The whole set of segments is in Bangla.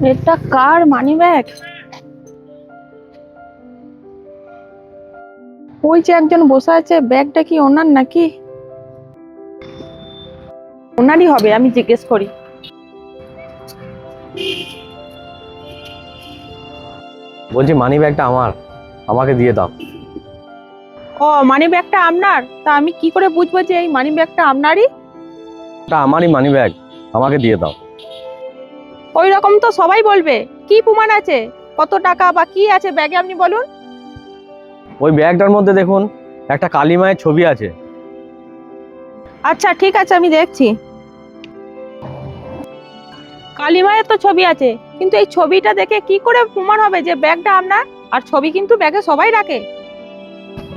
এটা কার মানি ব্যাগ? ওই যে একজন বসে আছে, ব্যাগটা কি ওনার নাকি? ওনারই হবে, আমি জিজ্ঞেস করি। বলছি মানি ব্যাগটা আমার, আমাকে দিয়ে দাও। ও, মানি ব্যাগটা আপনার? তা আমি কি করে বুঝবো যে এই মানি ব্যাগটা আপনারই? এটা আমারই মানি ব্যাগ, আমাকে দিয়ে দাও। ওই রকম তো সবাই বলবে। কি প্রমাণ আছে? কত টাকা বা কি আছে ব্যাগে আপনি বলুন। ওই ব্যাগটার মধ্যে দেখুন একটা কালী মায়ের ছবি আছে। আচ্ছা ঠিক আছে, আমি দেখছি। কালী মায়ের তো ছবি আছে, কিন্তু এই ছবিটা দেখে কি করে প্রমাণ হবে যে ব্যাগটা আপনার? আর ছবি কিন্তু ব্যাগে সবাই রাখে।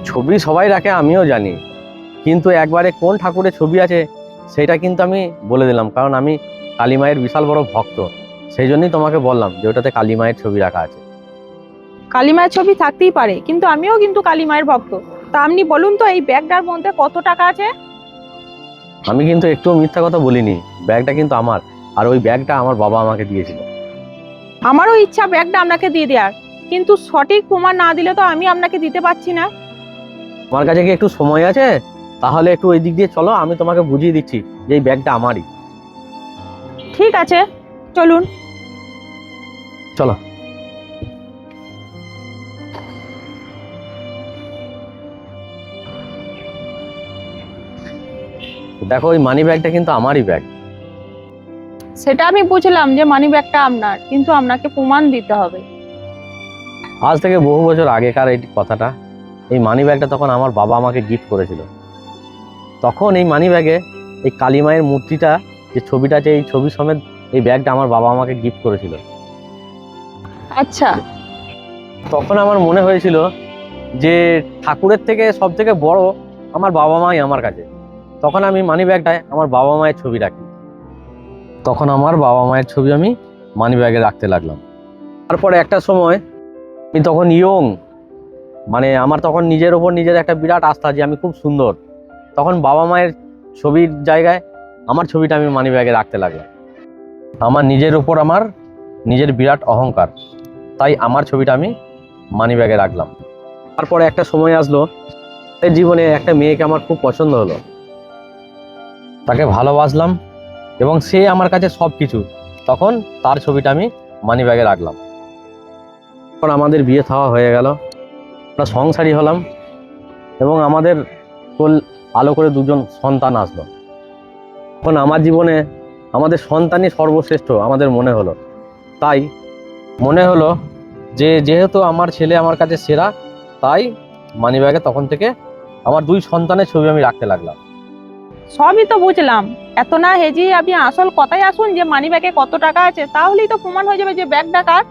ছবি সবাই রাখে আমিও জানি, কিন্তু একবারে কোন ঠাকুরের ছবি আছে সেটা কিন্তু আমি বলে দিলাম, কারণ আমি কালী মায়ের বিশাল বড় ভক্ত। সেই জন্যই তোমাকে বললাম যে ওটাতে কালী মায়ের ছবি রাখা আছে। কালী মায়ের ছবি থাকতেই পারে, কিন্তু আমিও কিন্তু কালী মায়ের ভক্ত। তা আপনি বলুন তো এই ব্যাগটার মধ্যে কত টাকা আছে? আমি কিন্তু একটুও মিথ্যা কথা বলিনি, ব্যাগটা কিন্তু আমার। আর ওই ব্যাগটা আমার বাবা আমাকে দিয়েছিল। আমারও ইচ্ছা ব্যাগটা আপনাকে দিয়ে দেওয়ার, কিন্তু সঠিক প্রমাণ না দিলে তো আমি আপনাকে দিতে পারছি না। আমার কাছে কি একটু সময় আছে? তাহলে একটু ওই দিক দিয়ে চলো, আমি তোমাকে বুঝিয়ে দিচ্ছি যে এই ব্যাগটা আমারই। ঠিক আছে, চলুন। চলো। দেখো ওই মানি ব্যাগটা কিন্তু আমারই ব্যাগ। সেটা আমি বুঝলাম যে মানি ব্যাগটা আপনার, কিন্তু আপনাকে প্রমাণ দিতে হবে। আজ থেকে বহু বছর আগেকার এই কথাটা। এই মানি ব্যাগটা তখন আমার বাবা আমাকে গিফট করেছিল। তখন এই মানি ব্যাগে এই কালী মায়ের মূর্তিটা, যে ছবিটা আছে, এই ছবি সমেত এই ব্যাগটা আমার বাবা আমাকে গিফট করেছিল। আচ্ছা। তখন আমার মনে হয়েছিল যে ঠাকুরের থেকে সব থেকে বড় আমার বাবা মাই আমার কাছে। তখন আমি মানি ব্যাগটায় আমার বাবা মায়ের ছবি রাখি। তখন আমার বাবা মায়ের ছবি আমি মানি ব্যাগে রাখতে লাগলাম। তারপরে একটা সময়, আমি তখন ইয়ং, মানে আমার তখন নিজের ওপর নিজের একটা বিরাট আস্থা যে আমি খুব সুন্দর। তখন বাবা মায়ের ছবির জায়গায় আমার ছবিটা আমি মানি ব্যাগে রাখতে লাগলাম। আমার নিজের ওপর আমার নিজের বিরাট অহংকার, তাই আমার ছবিটা আমি মানি ব্যাগে রাখলাম। তারপরে একটা সময় আসলো, এই জীবনে একটা মেয়েকে আমার খুব পছন্দ হলো, তাকে ভালোবাসলাম এবং সে আমার কাছে সব কিছু। তখন তার ছবিটা আমি মানি ব্যাগে রাখলাম। তখন আমাদের বিয়ে থাওয়া হয়ে গেল, আমরা সংসারী হলাম এবং আমাদের কোল আলো করে দুজন সন্তান আসলো। তখন আমার জীবনে আমাদের সন্তানই সর্বশ্রেষ্ঠ আমাদের মনে হলো। তাই মনে হলো যে যেহেতু আমার ছেলে আমার কাছে সেরা, তাই মানিব্যাগে তখন থেকে আমার দুই সন্তানের ছবি আমি রাখতে লাগলাম। সবই তো বুঝলাম, এত না হেজি আপনি আসল কথাই আসুন যে মানি ব্যাগে কত টাকা আছে, তাহলেই তো প্রমাণ হয়ে যাবে যে ব্যাগটা কার।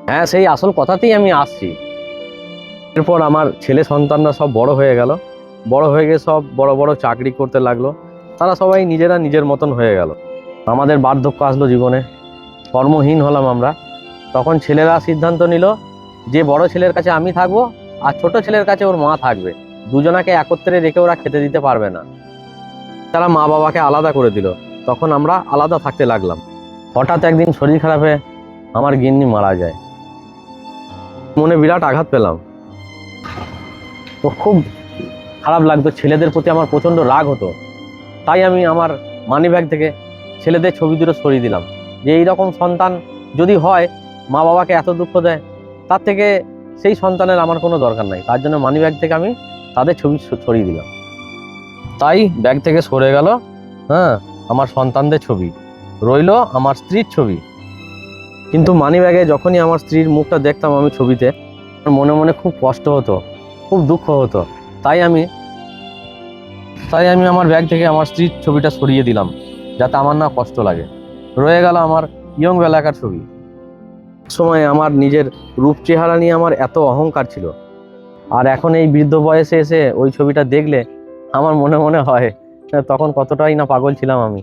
হ্যাঁ, সেই আসল কথাতেই আমি আসছি। এরপর আমার ছেলে সন্তানরা সব বড় হয়ে গেল, বড় হয়ে গিয়ে সব বড় বড় চাকরি করতে লাগলো। তারা সবাই নিজেরা নিজের মতন হয়ে গেল। আমাদের বার্ধক্য আসলো জীবনে, কর্মহীন হলাম আমরা। তখন ছেলেরা সিদ্ধান্ত নিল যে বড় ছেলের কাছে আমি থাকবো আর ছোট ছেলের কাছে ওর মা থাকবে। দুজনাকে একত্রে রেখে ওরা খেতে দিতে পারবে না। তারা মা বাবাকে আলাদা করে দিল। তখন আমরা আলাদা থাকতে লাগলাম। হঠাৎ একদিন শরীর খারাপে আমার গিন্নি মারা যায়। মনে বিরাট আঘাত পেলাম। তো খুব খারাপ লাগতো, ছেলেদের প্রতি আমার প্রচণ্ড রাগ হতো। তাই আমি আমার মানিব্যাগ থেকে ছেলেদের ছবি দুটো সরিয়ে দিলাম, যে এইরকম সন্তান যদি হয়, মা বাবাকে এত দুঃখ দেয়, তার থেকে সেই সন্তানের আমার কোনো দরকার নাই। তার জন্য মানিব্যাগ থেকে আমি তাদের ছবি সরিয়ে দিলাম। তাই ব্যাগ থেকে সরে গেল, হ্যাঁ, আমার সন্তানদের ছবি, রইলো আমার স্ত্রীর ছবি। কিন্তু মানিব্যাগে যখনই আমার স্ত্রীর মুখটা দেখতাম আমি ছবিতে, আমার মনে মনে খুব কষ্ট হতো, খুব দুঃখ হতো। তাই আমি আমার ব্যাগ থেকে আমার স্ত্রীর ছবিটা সরিয়ে দিলাম, যাতে আমার না কষ্ট লাগে। রয়ে গেল আমার ইয়ং বেলাকার ছবি। সময় আমার নিজের রূপ চেহারা নিয়ে আমার এত অহংকার ছিল, আর এখন এই বৃদ্ধ বয়সে এসে ওই ছবিটা দেখলে আমার মনে মনে হয় তখন কতটাই না পাগল ছিলাম আমি,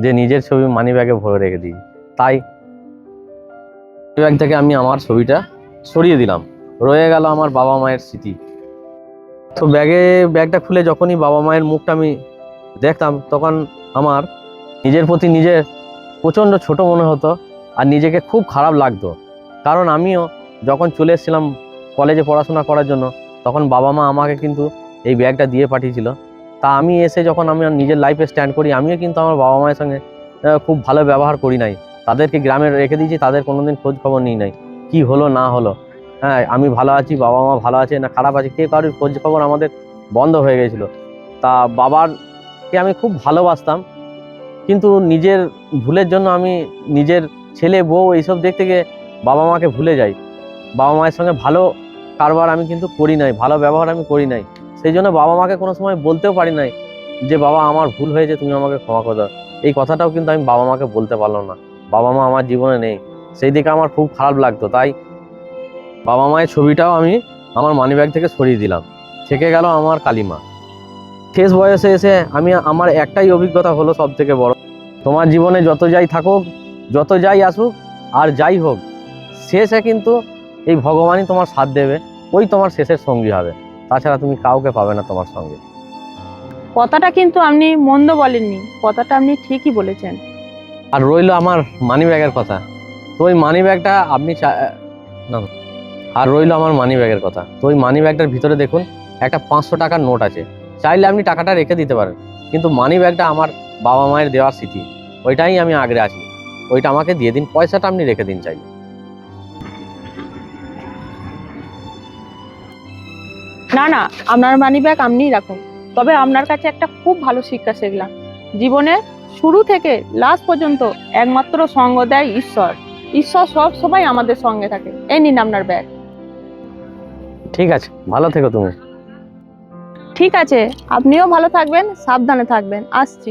যে নিজের ছবি মানি ব্যাগে ভরে রেখে দিই। তাই ব্যাগ থেকে আমি আমার ছবিটা সরিয়ে দিলাম। রয়ে গেল আমার বাবা মায়ের স্মৃতি। তো ব্যাগটা খুলে যখনই বাবা মায়ের মুখটা আমি দেখতাম, তখন আমার নিজের প্রতি নিজের প্রচণ্ড ছোট মনে হতো আর নিজেকে খুব খারাপ লাগতো। কারণ আমিও যখন চলে এসেছিলাম কলেজে পড়াশোনা করার জন্য, তখন বাবা মা আমাকে কিন্তু এই ব্যাগটা দিয়ে পাঠিয়েছিল। তা আমি এসে যখন আমি নিজের লাইফে স্ট্যান্ড করি, আমিও কিন্তু আমার বাবা মায়ের সঙ্গে খুব ভালো ব্যবহার করি নাই। তাদেরকে গ্রামে রেখে দিয়েছি, তাদের কোনোদিন খোঁজ খবর নিই নাই কি হলো না হলো। হ্যাঁ, আমি ভালো আছি, বাবা মা ভালো আছে না খারাপ আছে, কেউ কারোর খোঁজ খবর আমাদের বন্ধ হয়ে গেছিলো। তা বাবারকে আমি খুব ভালোবাসতাম, কিন্তু নিজের ভুলের জন্য আমি নিজের ছেলে বউ এইসব দেখতে গিয়ে বাবা মাকে ভুলে যাই। বাবা মায়ের সঙ্গে ভালো কারবার আমি কিন্তু করি নাই, ভালো ব্যবহার আমি করি নাই। সেই জন্য বাবা মাকে কোনো সময় বলতেও পারি নাই যে বাবা আমার ভুল হয়েছে, তুমি আমাকে ক্ষমা করে দাও। এই কথাটাও কিন্তু আমি বাবা মাকে বলতে পারলাম না। বাবা মা আমার জীবনে নেই, সেই দিকে আমার খুব খারাপ লাগতো। তাই বাবা মায়ের ছবিটাও আমি আমার মানিব্যাগ থেকে সরিয়ে দিলাম। থেকে গেল আমার কালিমা। শেষ বয়সে এসে আমার একটাই অভিজ্ঞতা হলো সব থেকে বড়, তোমার জীবনে যত যাই থাকুক, যত যাই আসুক, আর যাই হোক, শেষে কিন্তু এই ভগবানই তোমার সাথ দেবে, ওই তোমার শেষের সঙ্গী হবে। তাছাড়া তুমি কাউকে পাবে না তোমার সঙ্গে। কথাটা কিন্তু আপনি মন্দ বলেননি, কথাটা আপনি ঠিকই বলেছেন। আর রইলো আমার মানি ব্যাগের কথা। তো ওই মানি ব্যাগটা আপনি না, আর রইলো আমার মানি ব্যাগের কথা। তো ওই মানি ব্যাগটার ভিতরে দেখুন একটা 500 টাকার নোট আছে। চাইলে আপনি টাকাটা রেখে দিতে পারেন, কিন্তু মানি ব্যাগটা আমার বাবা মায়ের দেওয়ার স্মৃতি, ওইটাই আমি আগড়ে আছি। ওইটা আমাকে দিয়ে দিন, পয়সাটা আপনি রেখে দিন চাইলে। না না, আপনার মানি ব্যাগ আপনিই রাখুন। তবে আপনার কাছে একটা খুব ভালো শিক্ষা শিখলাম, জীবনে শুরু থেকে লাস্ট পর্যন্ত একমাত্র সঙ্গ দেয় ঈশ্বর। ঈশ্বর সব সময় আমাদের সঙ্গে থাকে। এই নিন আপনার ব্যাগ। ঠিক আছে, ভালো থেকো তুমি। ঠিক আছে, আপনিও ভালো থাকবেন, সাবধানে থাকবেন। আসছি।